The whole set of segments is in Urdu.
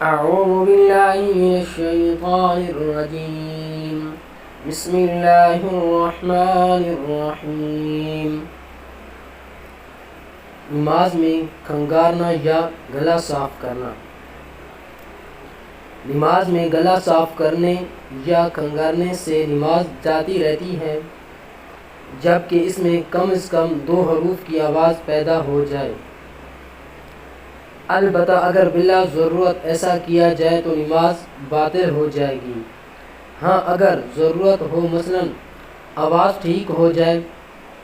أعوذ بالله من الشيطان الرجيم بسم الله الرحمن الرحیم۔ نماز میں کھنگارنا یا گلا صاف کرنا۔ نماز میں گلا صاف کرنے یا کھنگارنے سے نماز جاتی رہتی ہے جبکہ اس میں کم از کم 2 حروف کی آواز پیدا ہو جائے۔ البتہ اگر بلا ضرورت ایسا کیا جائے تو نماز باطل ہو جائے گی۔ ہاں اگر ضرورت ہو، مثلاً آواز ٹھیک ہو جائے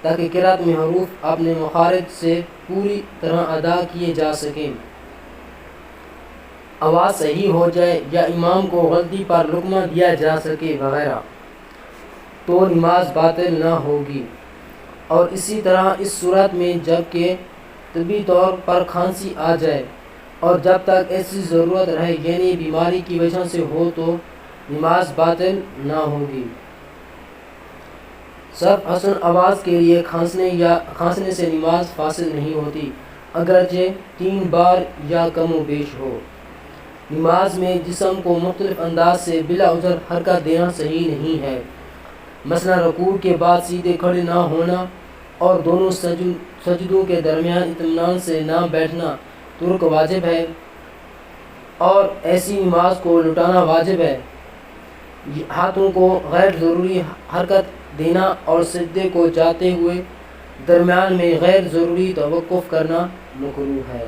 تاکہ قرأت میں حروف اپنے مخارج سے پوری طرح ادا کیے جا سکیں، آواز صحیح ہو جائے یا امام کو غلطی پر لقمہ دیا جا سکے وغیرہ، تو نماز باطل نہ ہوگی۔ اور اسی طرح اس صورت میں جب کہ طبی طور پر کھانسی آ جائے اور جب تک ایسی ضرورت رہے یعنی بیماری کی وجہ سے ہو تو نماز باطل نہ ہوگی۔ صرف حسن آواز کے لیے کھانسنے سے نماز فاسد نہیں ہوتی، اگرچہ 3 بار یا کم و بیش ہو۔ نماز میں جسم کو مختلف انداز سے بلا عذر حرکت دینا صحیح نہیں ہے، مثلا رکوع کے بعد سیدھے کھڑے نہ ہونا اور دونوں سجدوں کے درمیان اطمینان سے نہ بیٹھنا ترک واجب ہے، اور ایسی نماز کو لٹانا واجب ہے۔ ہاتھوں کو غیر ضروری حرکت دینا اور سجدے کو جاتے ہوئے درمیان میں غیر ضروری توقف کرنا مکروہ ہے۔